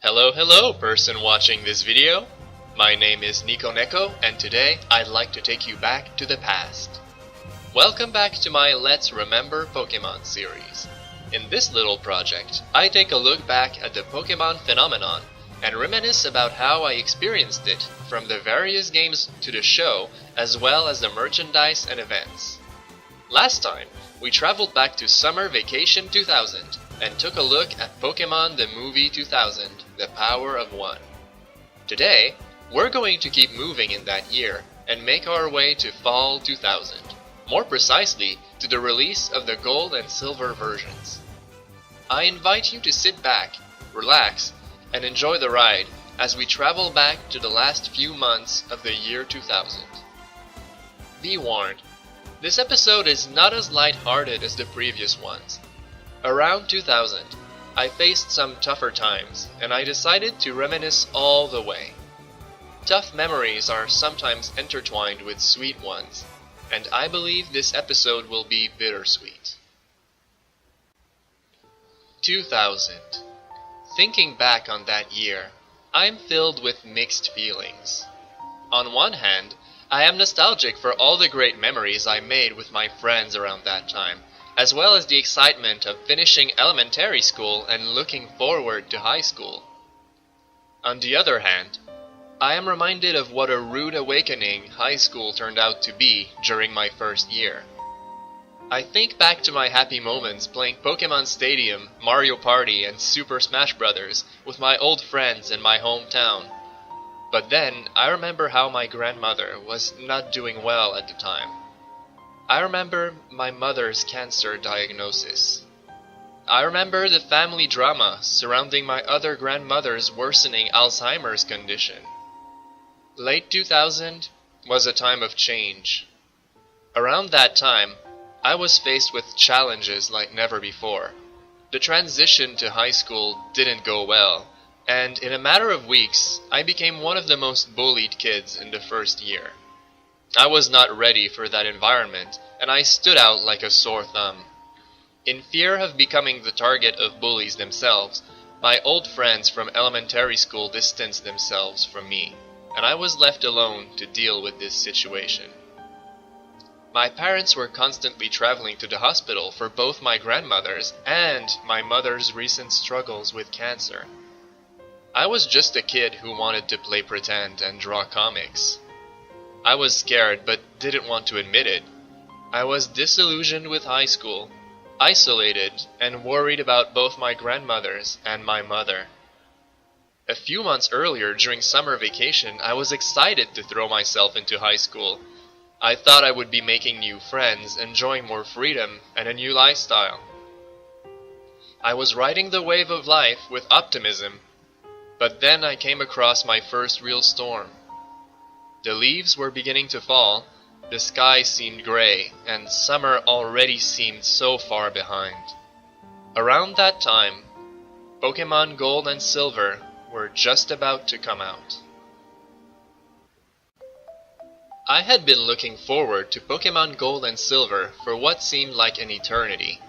Hello person watching this video. My name is Neko, and today I'd like to take you back to the past. Welcome back to my Let's Remember Pokémon series. In this little project, I take a look back at the Pokémon phenomenon and reminisce about how I experienced it from the various games to the show as well as the merchandise and events. Last time, we traveled back to Summer Vacation 2000 and took a look at Pokémon the Movie 2000, The Power of One. Today, we're going to keep moving in that year and make our way to Fall 2000, more precisely to the release of the Gold and Silver versions. I invite you to sit back, relax, and enjoy the ride as we travel back to the last few months of the year 2000. Be warned, this episode is not as light-hearted as the previous ones. Around 2000, I faced some tougher times, and I decided to reminisce all the way. Tough memories are sometimes intertwined with sweet ones, and I believe this episode will be bittersweet. 2000. Thinking back on that year, I'm filled with mixed feelings. On one hand, I am nostalgic for all the great memories I made with my friends around that time, as well as the excitement of finishing elementary school and looking forward to high school. On the other hand, I am reminded of what a rude awakening high school turned out to be during my first year. I think back to my happy moments playing Pokémon Stadium, Mario Party, and Super Smash Bros. With my old friends in my hometown. But then, I remember how my grandmother was not doing well at the time. I remember my mother's cancer diagnosis. I remember the family drama surrounding my other grandmother's worsening Alzheimer's condition. Late 2000 was a time of change. Around that time, I was faced with challenges like never before. The transition to high school didn't go well, and in a matter of weeks, I became one of the most bullied kids in the first year. I was not ready for that environment, and I stood out like a sore thumb. In fear of becoming the target of bullies themselves, my old friends from elementary school distanced themselves from me, and I was left alone to deal with this situation. My parents were constantly traveling to the hospital for both my grandmother's and my mother's recent struggles with cancer. I was just a kid who wanted to play pretend and draw comics. I was scared but didn't want to admit it. I was disillusioned with high school, isolated, and worried about both my grandmothers and my mother. A few months earlier during summer vacation, I was excited to throw myself into high school. I thought I would be making new friends, enjoying more freedom, and a new lifestyle. I was riding the wave of life with optimism, but then I came across my first real storm. The leaves were beginning to fall, the sky seemed gray, and summer already seemed so far behind. Around that time, Pokémon Gold and Silver were just about to come out. I had been looking forward to Pokémon Gold and Silver for what seemed like an eternity.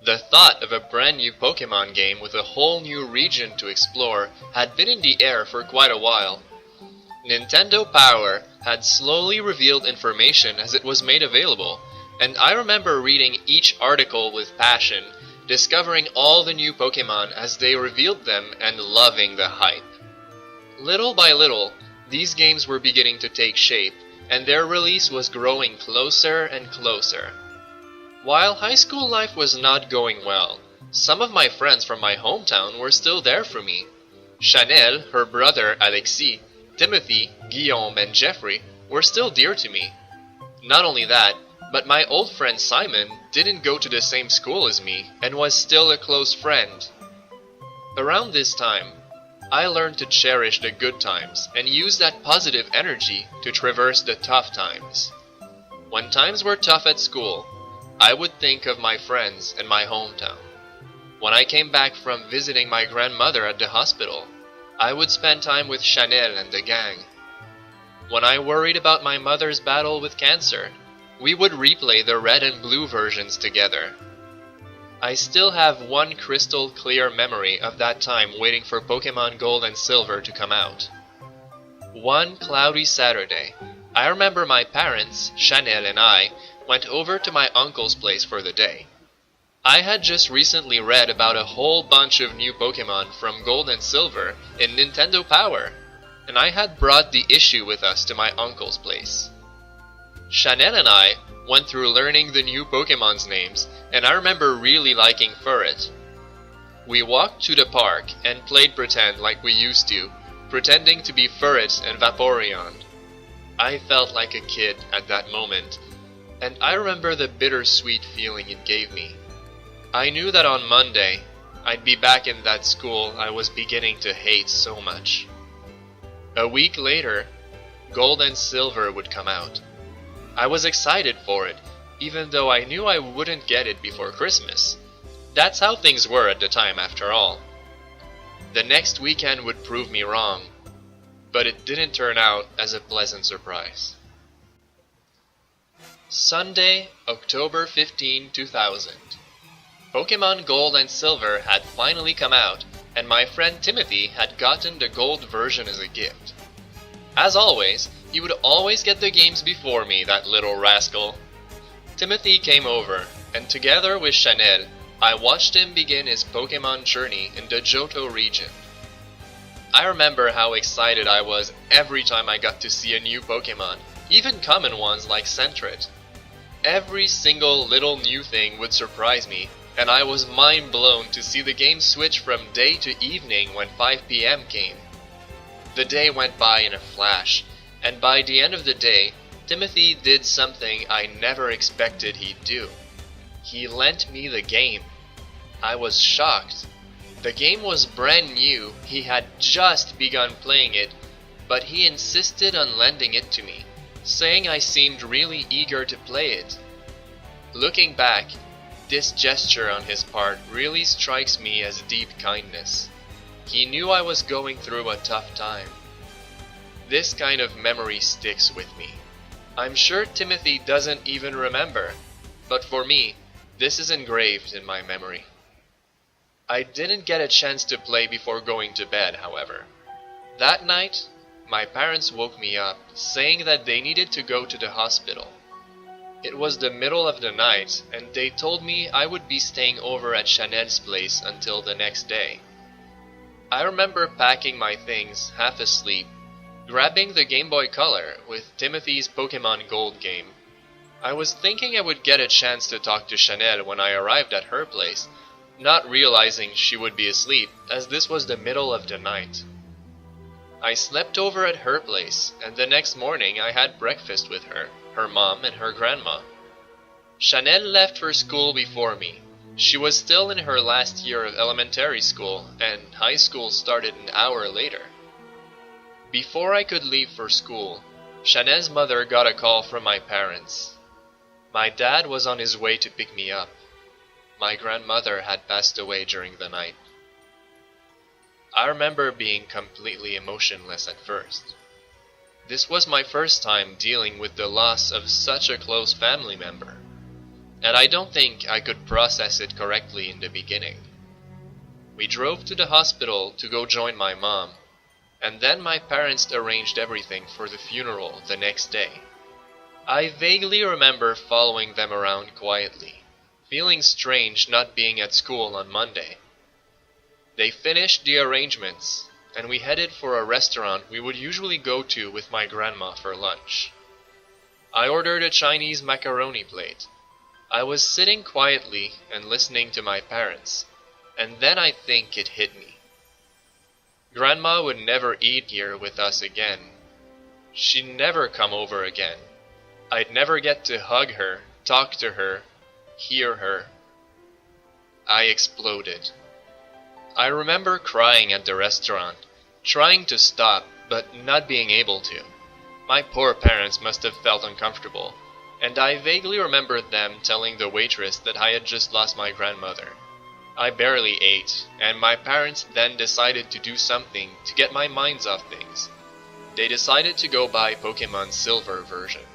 The thought of a brand new Pokémon game with a whole new region to explore had been in the air for quite a while. Nintendo Power had slowly revealed information as it was made available, and I remember reading each article with passion, discovering all the new Pokémon as they revealed them and loving the hype. Little by little, these games were beginning to take shape, and their release was growing closer and closer. While high school life was not going well, some of my friends from my hometown were still there for me. Chanel, her brother Alexis, Timothy, Guillaume, and Jeffrey were still dear to me. Not only that, but my old friend Simon didn't go to the same school as me and was still a close friend. Around this time, I learned to cherish the good times and use that positive energy to traverse the tough times. When times were tough at school, I would think of my friends and my hometown. When I came back from visiting my grandmother at the hospital, I would spend time with Chanel and the gang. When I worried about my mother's battle with cancer, we would replay the red and blue versions together. I still have one crystal clear memory of that time waiting for Pokémon Gold and Silver to come out. One cloudy Saturday, I remember my parents, Chanel and I, went over to my uncle's place for the day. I had just recently read about a whole bunch of new Pokémon from Gold and Silver in Nintendo Power, and I had brought the issue with us to my uncle's place. Chanel and I went through learning the new Pokémon's names, and I remember really liking Furret. We walked to the park and played pretend like we used to, pretending to be Furret and Vaporeon. I felt like a kid at that moment, and I remember the bittersweet feeling it gave me. I knew that on Monday, I'd be back in that school I was beginning to hate so much. A week later, Gold and Silver would come out. I was excited for it, even though I knew I wouldn't get it before Christmas. That's how things were at the time, after all. The next weekend would prove me wrong, but it didn't turn out as a pleasant surprise. Sunday, October 15, 2000. Pokémon Gold and Silver had finally come out, and my friend Timothy had gotten the gold version as a gift. As always, he would always get the games before me, that little rascal. Timothy came over, and together with Chanel, I watched him begin his Pokémon journey in the Johto region. I remember how excited I was every time I got to see a new Pokémon, even common ones like Sentret. Every single little new thing would surprise me, and I was mind blown to see the game switch from day to evening when 5 p.m. came. The day went by in a flash, and by the end of the day, Timothy did something I never expected he'd do. He lent me the game. I was shocked. The game was brand new, he had just begun playing it, but he insisted on lending it to me, saying I seemed really eager to play it. Looking back, this gesture on his part really strikes me as deep kindness. He knew I was going through a tough time. This kind of memory sticks with me. I'm sure Timothy doesn't even remember, but for me, this is engraved in my memory. I didn't get a chance to play before going to bed, however. That night, my parents woke me up, saying that they needed to go to the hospital. It was the middle of the night, and they told me I would be staying over at Chanel's place until the next day. I remember packing my things, half asleep, grabbing the Game Boy Color with Timothy's Pokémon Gold game. I was thinking I would get a chance to talk to Chanel when I arrived at her place, not realizing she would be asleep, as this was the middle of the night. I slept over at her place, and the next morning I had breakfast with her, her mom, and her grandma. Chanel left for school before me. She was still in her last year of elementary school, and high school started an hour later. Before I could leave for school, Chanel's mother got a call from my parents. My dad was on his way to pick me up. My grandmother had passed away during the night. I remember being completely emotionless at first. This was my first time dealing with the loss of such a close family member, and I don't think I could process it correctly in the beginning. We drove to the hospital to go join my mom, and then my parents arranged everything for the funeral the next day. I vaguely remember following them around quietly, feeling strange not being at school on Monday. They finished the arrangements, and we headed for a restaurant we would usually go to with my grandma for lunch. I ordered a Chinese macaroni plate. I was sitting quietly and listening to my parents, and then I think it hit me. Grandma would never eat here with us again. She'd never come over again. I'd never get to hug her, talk to her, hear her. I exploded. I remember crying at the restaurant, trying to stop, but not being able to. My poor parents must have felt uncomfortable, and I vaguely remember them telling the waitress that I had just lost my grandmother. I barely ate, and my parents then decided to do something to get my minds off things. They decided to go buy Pokémon Silver version.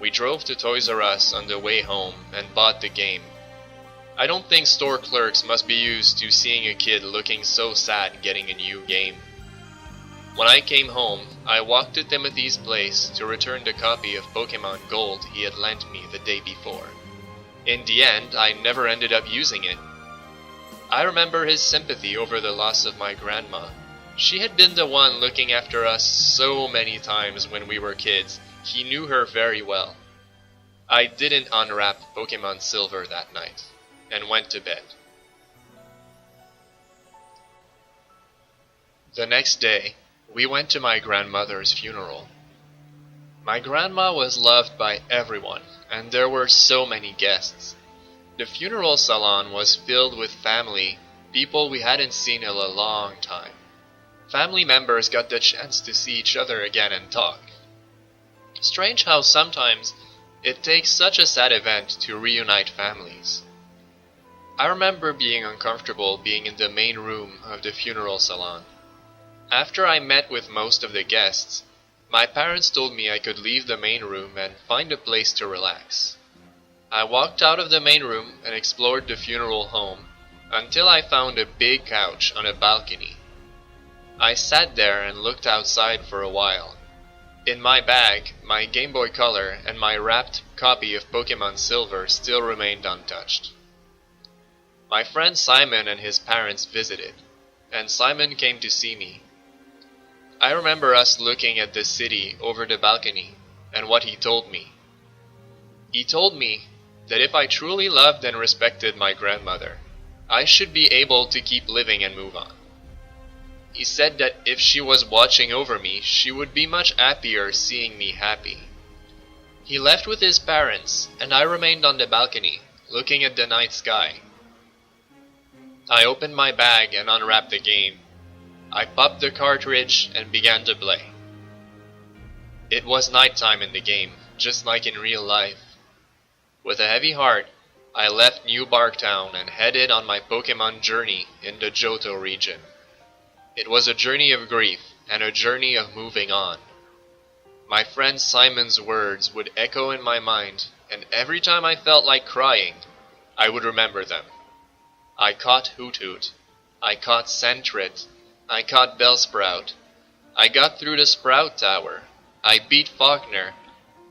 We drove to Toys R Us on the way home and bought the game. I don't think store clerks must be used to seeing a kid looking so sad getting a new game. When I came home, I walked to Timothy's place to return the copy of Pokémon Gold he had lent me the day before. In the end, I never ended up using it. I remember his sympathy over the loss of my grandma. She had been the one looking after us so many times when we were kids. He knew her very well. I didn't unwrap Pokémon Silver that night, and went to bed. The next day, we went to my grandmother's funeral. My grandma was loved by everyone, and there were so many guests. The funeral salon was filled with family, people we hadn't seen in a long time. Family members got the chance to see each other again and talk. Strange how sometimes it takes such a sad event to reunite families. I remember being uncomfortable being in the main room of the funeral salon. After I met with most of the guests, my parents told me I could leave the main room and find a place to relax. I walked out of the main room and explored the funeral home until I found a big couch on a balcony. I sat there and looked outside for a while. In my bag, my Game Boy Color and my wrapped copy of Pokémon Silver still remained untouched. My friend Simon and his parents visited, and Simon came to see me. I remember us looking at the city over the balcony and what he told me. He told me that if I truly loved and respected my grandmother, I should be able to keep living and move on. He said that if she was watching over me, she would be much happier seeing me happy. He left with his parents, and I remained on the balcony, looking at the night sky. I opened my bag and unwrapped the game. I popped the cartridge and began to play. It was nighttime in the game, just like in real life. With a heavy heart, I left New Barktown and headed on my Pokémon journey in the Johto region. It was a journey of grief and a journey of moving on. My friend Simon's words would echo in my mind, and every time I felt like crying, I would remember them. I caught Hoot Hoot. I caught Sentret. I caught Bellsprout. I got through the Sprout Tower. I beat Faulkner.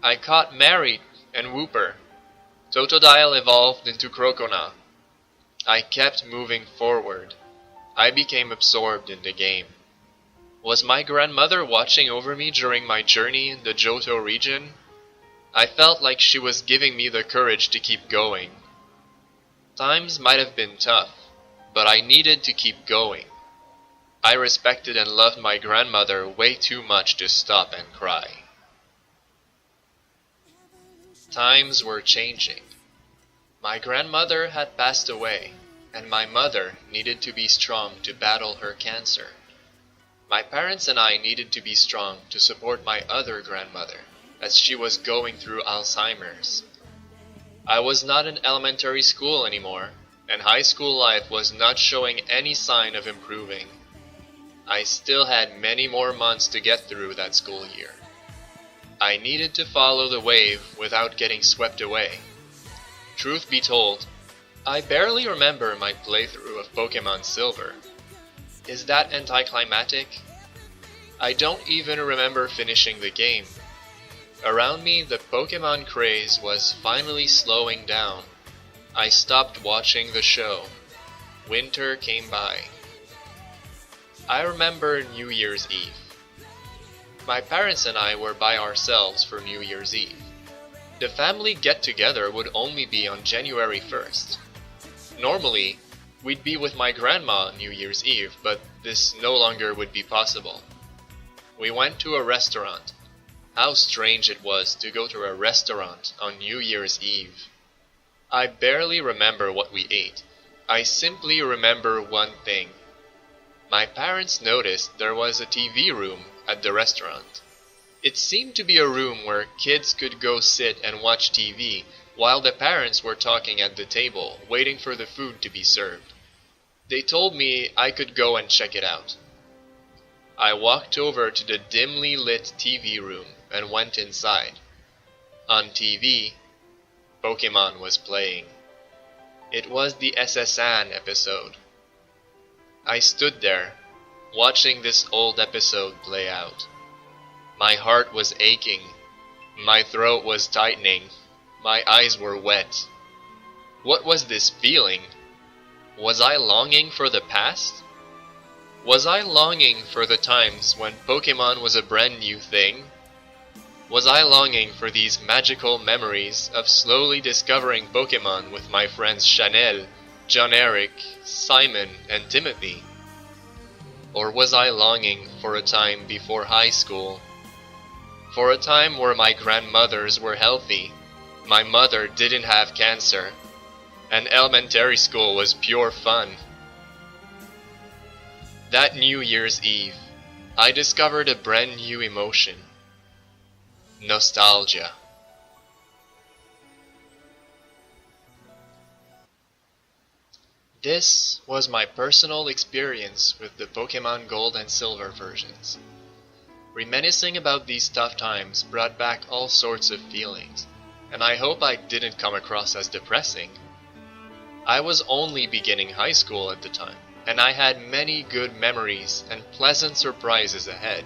I caught Mary and Wooper. Totodile evolved into Crocona. I kept moving forward. I became absorbed in the game. Was my grandmother watching over me during my journey in the Johto region? I felt like she was giving me the courage to keep going. Times might have been tough, but I needed to keep going. I respected and loved my grandmother way too much to stop and cry. Times were changing. My grandmother had passed away, and my mother needed to be strong to battle her cancer. My parents and I needed to be strong to support my other grandmother, as she was going through Alzheimer's. I was not in elementary school anymore, and high school life was not showing any sign of improving. I still had many more months to get through that school year. I needed to follow the wave without getting swept away. Truth be told, I barely remember my playthrough of Pokémon Silver. Is that anticlimactic? I don't even remember finishing the game. Around me, the Pokémon craze was finally slowing down. I stopped watching the show. Winter came by. I remember New Year's Eve. My parents and I were by ourselves for New Year's Eve. The family get-together would only be on January 1st. Normally, we'd be with my grandma on New Year's Eve, but this no longer would be possible. We went to a restaurant. How strange it was to go to a restaurant on New Year's Eve. I barely remember what we ate. I simply remember one thing. My parents noticed there was a TV room at the restaurant. It seemed to be a room where kids could go sit and watch TV while the parents were talking at the table, waiting for the food to be served. They told me I could go and check it out. I walked over to the dimly lit TV room and went inside. On TV, Pokémon was playing. It was the SSN episode. I stood there, watching this old episode play out. My heart was aching, my throat was tightening, my eyes were wet. What was this feeling? Was I longing for the past? Was I longing for the times when Pokémon was a brand new thing? Was I longing for these magical memories of slowly discovering Pokémon with my friends Chanel, John Eric, Simon, and Timothy? Or was I longing for a time before high school? For a time where my grandmothers were healthy, my mother didn't have cancer, and elementary school was pure fun. That New Year's Eve, I discovered a brand new emotion. Nostalgia. This was my personal experience with the Pokémon Gold and Silver versions. Reminiscing about these tough times brought back all sorts of feelings, and I hope I didn't come across as depressing. I was only beginning high school at the time, and I had many good memories and pleasant surprises ahead.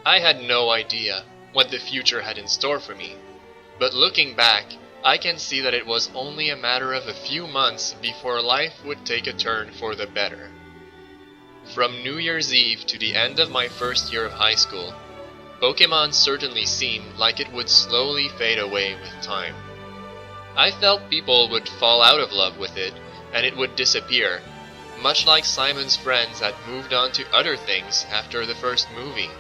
I had no idea what the future had in store for me, but looking back, I can see that it was only a matter of a few months before life would take a turn for the better. From New Year's Eve to the end of my first year of high school, Pokémon certainly seemed like it would slowly fade away with time. I felt people would fall out of love with it, and it would disappear, much like Simon's friends had moved on to other things after the first movie.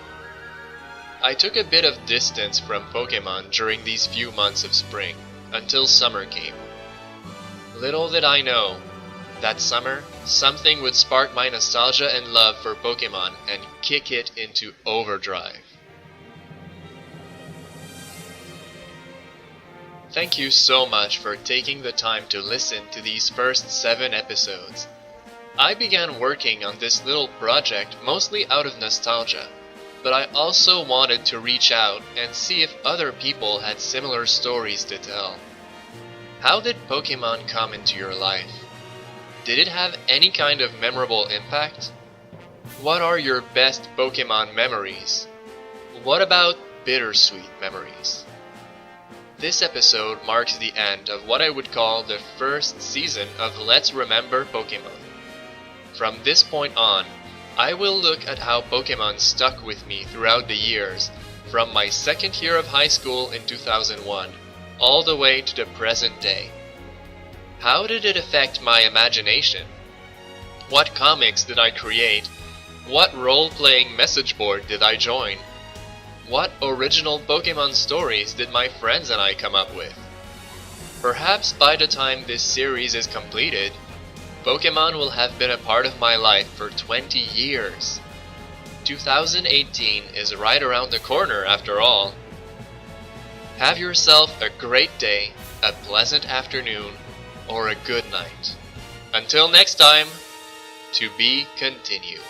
I took a bit of distance from Pokémon during these few months of spring, until summer came. Little did I know, that summer, something would spark my nostalgia and love for Pokémon and kick it into overdrive. Thank you so much for taking the time to listen to these first 7 episodes. I began working on this little project mostly out of nostalgia, but I also wanted to reach out and see if other people had similar stories to tell. How did Pokémon come into your life? Did it have any kind of memorable impact? What are your best Pokémon memories? What about bittersweet memories? This episode marks the end of what I would call the first season of Let's Remember Pokémon. From this point on, I will look at how Pokémon stuck with me throughout the years, from my second year of high school in 2001, all the way to the present day. How did it affect my imagination? What comics did I create? What role-playing message board did I join? What original Pokémon stories did my friends and I come up with? Perhaps by the time this series is completed, Pokémon will have been a part of my life for 20 years. 2018 is right around the corner after all. Have yourself a great day, a pleasant afternoon, or a good night. Until next time, to be continued.